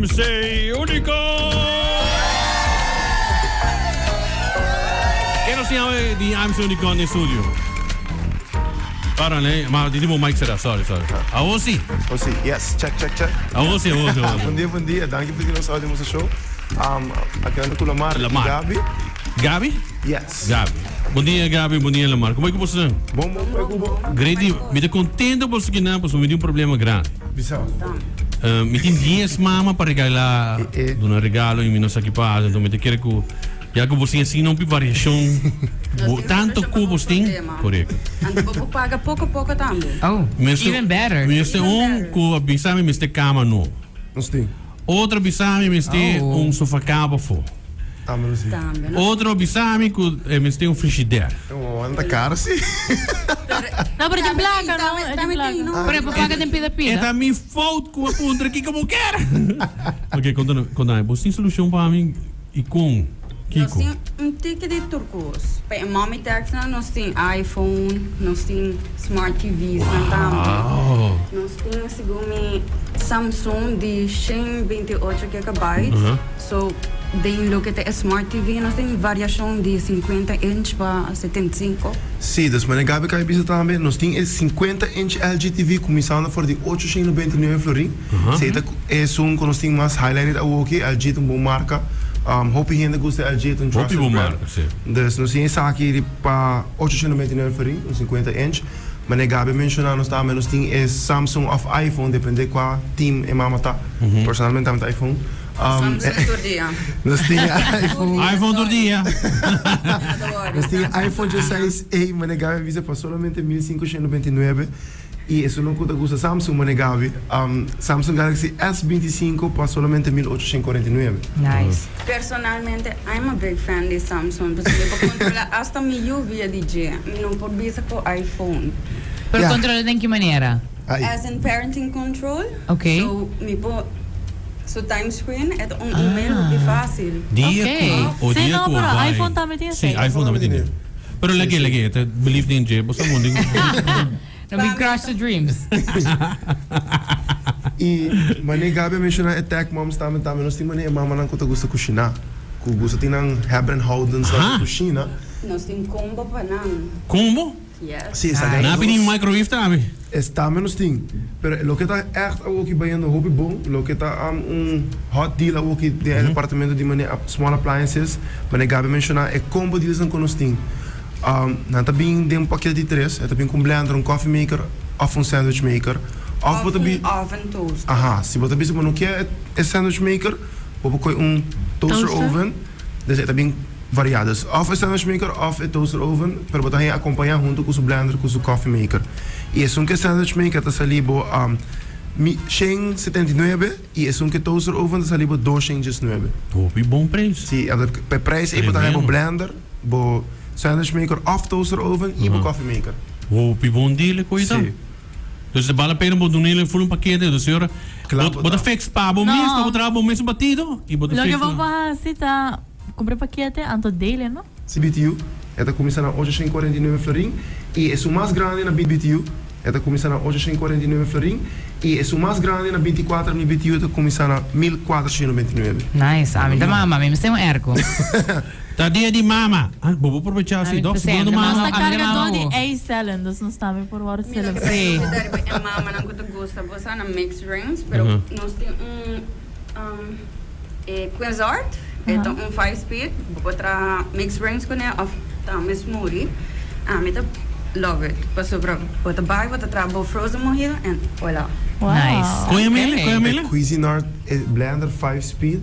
MC Unico! Che non siamo di MC Unico nel studio? Parang ma di mo mic será, sorry. Awosi. Osi, yes, check. Awosi. Bom dia, dank je voor die audio onze show. Aqui ando com Lamar. Gabi. Gabi? Yes. Gabi. Bom dia, Gabi. Bom dia, Lamar. Como é que você está? Bom. Grande, me dá contento por que não, porque me deu problema grande. Bisau. Me tem 10 mama para regalar, dar regalo em nossa equipa, então me te quero que já que você assim não tem variação, tanto que você tem, correto. Você paga pouco também. Oh, even better. Mas tem que avisar me cama não. Nós tem. Outro avisar me sofá cama fora. Também sim. Outro avisar me tem frigideira. Anda caro sim. Não, pero tem placa, não? É de placa. Pero paga tem pida. É também falta com a ponta aqui como quer. Ok, conta aí. Você tem solução para mim e com Nós temos ticket de turcos. Para Mommy Tax, nós temos iPhone, nós temos Smart TVs também. Nós temos, segundo Samsung de 128 GB. So, tem que ter Smart TV, nós temos variação de 50 inch para 75. Sim, dus meneer Gabi kan je bisa também. Nós temos 50-inch LG TV começando por de 899 florin. Zeita é que nós temos mais highlighted aqui, LG tem boa marca. Hope gente gosta de LG, tem trusted brand. Dus nós temos aqui para 899 florin, 50-inch. Meneer Gabi mencionou nós também nós temos Samsung of iPhone, depende qual team e mama tá. Personalmente temos iPhone. Samsung todo dia. Nós temos iPhone todo dia. Nós temos iPhone 16e, meneer Gabi visa para solamente 1599. E isso não custa gosta Samsung, meneer Gabi. Samsung Galaxy S25 para solamente 1849. Nice. Personalmente, I'm a big fan de Samsung. Porque eu posso controlar hasta meu via DJ. Não posso ver com iPhone. Pero controla de que maneira? As in parenting control. Okay. So, so time screen é email que fácil. Dia Okay. o Sim, dia não, que pero vai. iPhone também tem Sim, assim. iPhone também tem. Pero lagi, believe in Jay, você não tem. No big crush the dreams. E meneer Gabi mencionou Attack Moms também. Nós temos meneer mama não custa gosta cozinhar. Que gosta de não hebben houden na cozinha. Nós temos combo para não. Combo? Yes. Sim, está Na pini microwave também. Está menos ting. Pero lo que está echt ook bij een hobby bom, lo que está hot deal ook in het departamento de meneer small appliances, meneer Gabi mencionou é combo deals com nós ting. Nata bem de paquete de 3, é também com blender, coffee maker, of sandwich maker, of wat oven toaster. Aha, se você pensa não quer sandwich maker, ou com toaster oven, dus é também variadas. Of sandwich maker, of toaster oven, pero você vai acompanhar junto com o blender, com o coffee maker. E é que sandwich maker está salibo 179 e é que toaster oven está salibo 219. Oh, que bom preço. Sim, o preço é para o blender, o sandwich maker of toaster oven e o coffee maker. Oh, que bom deal, coisa. Sim. Dus de bala pena doen ele voor een pakket, dus senhora. Claro. Bota fix pa, bom mês, bota trabalho bom mês batido e bota Lo fix. que vou fazer tá comprei paquete anto dele, não? CBTU, está começando a 849 florin e é o mais grande na BTU. Está começando a 849 florin e é o mais grande na 24 mil BTU, está começando a 1499. Nice. A mim da mama, mesmo tem erco. Tá dia de mama. Vou aproveitar assim, doc, segundo Mama. Nossa a carregador minha de A7, nós não estamos por hora de Sim. A mama não gosta, você na mixed rings, pero nós temos Quizart, então 5-speed, outra mixed rings com ele, também smoothie. Me love it. Passou para outra bag, outra trabalho frozen mojito, and voilà. Nice. Cuisinart? Cuisinart blender 5-speed.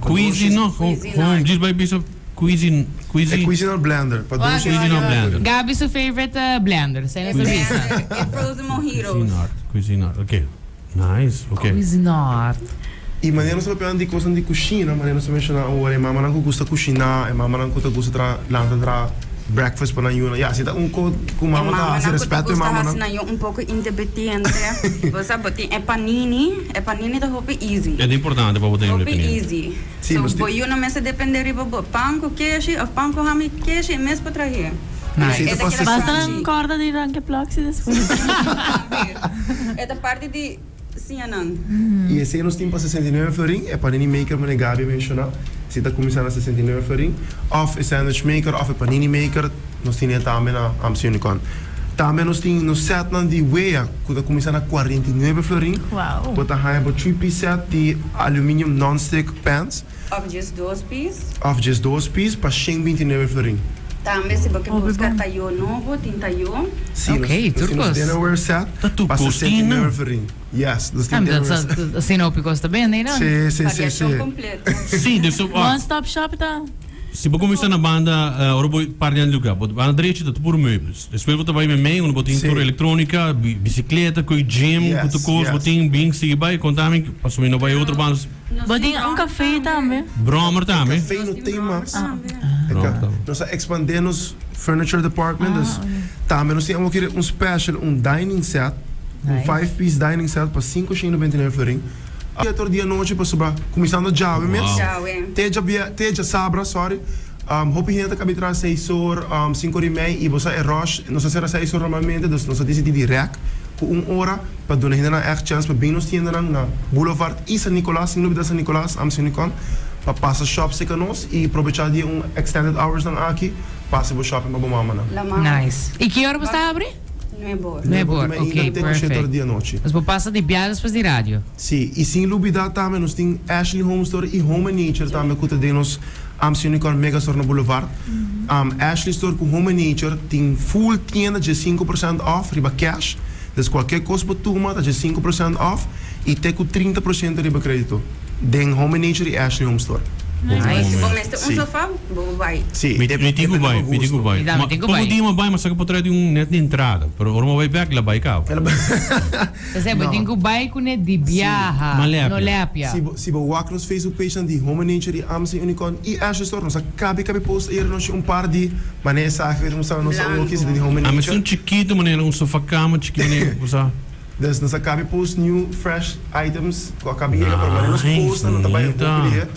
Cuisinart, gewoon diz bij bisa cuisine. Cuisinart blender. Cuisinart blender. Gabi, seu favorite blender? Sem essa vista. É frozen mojitos. Cuisinart, ok. Nice, ok. Cuisinart. E maneira não se pode de coisa de cozinha, maneira não se menciona o a mama não gosta cozinhar, a mama não gosta tra breakfast para Yuna. Ja, zit com mama tá, se respeita mama não. Não, um pouco independente. Você botar panini da roupa easy. É importante para botar roupa easy. Sim, so boy não me se depender de bobo panko queijo, ou panko hami queijo mês para trazer. Basta ng corda di ranke plug si después. É da parte de sim, não. E esse nós temos para 69 florim, é panini maker, mas Gabi mencionou. Se está começando a 69 florim, of é sandwich maker, of é panini maker, nós temos também a Amazon. Também nós temos no set de wea, que está começando a 49 florim. Uau. Bota high about 3-piece set de aluminium non-stick pans, Of just 2 pieces. of just 2 pieces, para 129 florim. Também se você Oh, buscar bom. tayo novo, tem tayo. Sim, Ok, nós temos turcos. dinnerware set, Tá tu para costina? 69 florim. Yes, nós temos dinnerware set. Assim não costa bem, nem não? Sim. Variação completa. Sim, desse, One stop shop tá. se você começar na banda, ora vou partilhar de lugar. Bota na direita, tá por móveis. Depois você vai meio, onde botem Sim. tour eletrônica, bicicleta, coi gym, Yes, tudo coisa, yes. botem bing, siga vai, contame, passou não vai outro banda. Botem um café também. Bromer também. Café não tem mais. Pronto. Nós expandemos furniture department, dus também nós temos um special, dining set, Nice. 5-piece dining set para 5,99 florim. Todo dia à noite para sobrar, começando a jawe mesmo. Tchau, hein? Teja sabra, sorry. Hopi gente acaba de trazer 6 horas, 5 horas e meia, e você é rush, nós será 6 horas normalmente, dus nós decidimos direct, com 1 hora, para dar ainda echt chance, para bem nós temos na Boulevard e San Nicolás, em lugar de San Nicolás, Amazon, para passar shop se nós e aproveitar de extended hours aqui, passa o shopping para mamãe. La mama. Nice. E que hora você está a abrir? Não é boa. Não é boa, ok, perfect. Dia à noite. Mas vou passar de piadas para de rádio. Sim, e sem dúvida também nós temos Ashley Home Store e Home and Nature também que temos Amazon Mega Store no Boulevard. Ashley Store com Home and Nature tem full tienda de 5% off, riba cash. Dus qualquer coisa que tu mata de 5% off e tem com 30% riba crédito. Den Home and Nature e Ashley Home Store. Aí se você Sim. sofá, vou vai. Sim, Me digo vai, me digo vai. Me dá, me digo vai. Como dia vai, mas só que por trás de net de entrada. Pero ora vai back lá vai cá. Você vai ter que vai com de biaha, Malépia. no lépia. Se você walk nos Facebook page de Home and Nature e Amazon Unicorn e Ashley Store, nós cabe post aí nós par de maneira que nós sabemos o que é de Home and Ah, mas um Nature. chiquito, maneira um sofá cama, chiquito, você. Dus nós cabe post new fresh items, com a cabine para nós post não trabalha bonita. com dia.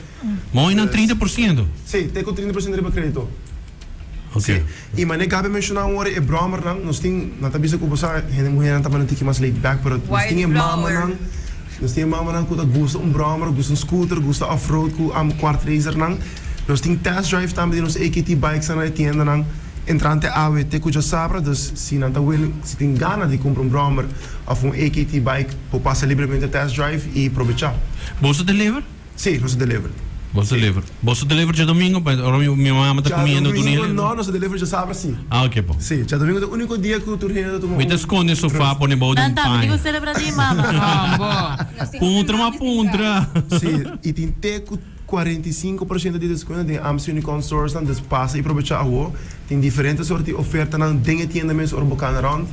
Mas ainda 30%. Sim, tem com 30% de riba crédito. Ok. E mas nem cabe mencionar hora é Bromer não, nós tem na tabisa que você gente mulher não tá para ter que mais laid back, pero nós White tem mama flower. não. Nós tem mama não que gosta Bromer, gosta scooter, gosta off-road com quart racer não. Nós tem test drive também nos AKT bikes na tienda não. Entrante awe te cuja sabra, dus se não tá will, se tem gana de comprar Bromer ou AKT bike, pode passar livremente test drive e aproveitar. Você deliver? Sim, nós deliver. Você deliver. Você deliver de domingo, mas ora minha mamãe está comendo do domingo nele. não, nós deliver já sabra sim. Ah, ok, bom. Sim, já domingo é o único dia que o turno tomou. Me esconde o sofá, põe em balde Não, de tá, me digo pai. celebrar de mama. Ah, boa. Puntra, uma puntra. Sim, e tem até 45% de desconto de Amazon Unicorn Stores, então passa e aproveitar a rua. Tem diferentes sortes de ofertas, não tem tienda mesmo, ou bocana around.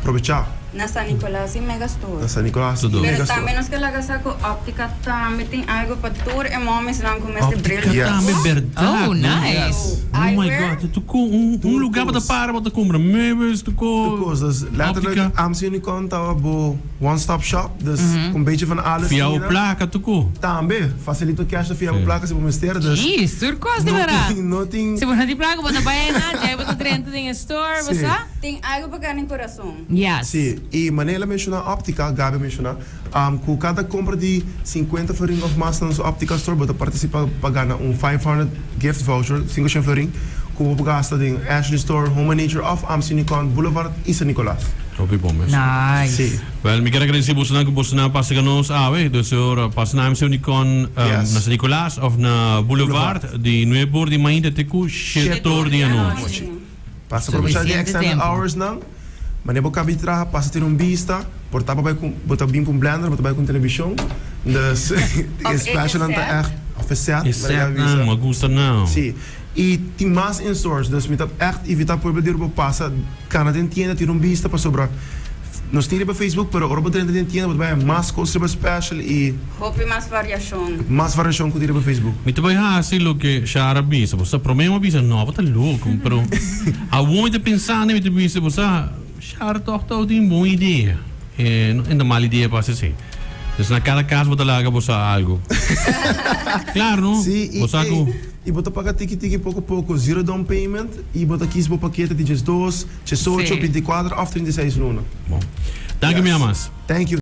Aproveitar. Na San Nicolás e Mega Store. Na San Nicolás, Tudo. Mega Pero Store. também nós que lá com óptica também tem algo para tour e homens não com este brilho. Óptica Yes. também, verdade. Oh, nice. Oh my Eyewear. god, tu com um lugar para parar, para comprar meubels, tu com Dus letterlijk, óptica. Amazon Unicorn tá bo one-stop shop, dus een beetje van alles. Via o hier, né? placa, tu com. Também, facilita o cash via o placa se você mister, dus Isso, turcos de barato. não tem. Se você não placa, bota vai na, aí bota dentro em store, Sim. você? Tem algo para ganhar coração. Yes. Sim, e maneira mencionar óptica, Gabi mencionar, com cada compra de 50 florin of mais na nossa óptica store, você participa pagando 500 gift voucher, 500 florin, com o gasto de Ashley Store, Home and Nature of Amazon Unicorn Boulevard e San Nicolás. Opi bom mesmo. Nice. Sim. Well, me quero agradecer você que você não passa que nós dus ora passa na MC Unicon Yes. na San Nicolás of na Boulevard de Nuebor de Mainda Tecu, setor de anúncio. Passa aproveitar de Suficiente extended tempo. hours não, mas nem boca bitra, passa ter vista, portar para botar bem com blender, botar bem com televisão, dus special anta echt afzet, Exceto não, me gusta não. Sim. E tem mais in stores, dus met echt evitar por bedir bo passa, kana den tienda ter vista para sobra. Nós temos para Facebook, pero ora botar den tienda, botar mais coisas special e Hope mais variação. mais variação que ter para Facebook. Me te vai assim lo que Shara bisa, você problema bisa não, você louco, pero a muito pensando me te bisa, você Shara toch tem boa ideia. Ainda mal ideia para assim. Dus na cada caso você larga você algo. Claro, não? Sim, e botar pagar tiki pouco a pouco, zero down payment e botar aqui o paquete de 2, 18, Sim. 24 ou 36 luna. Bom. Danke Yes. mir, Amas. Thank you.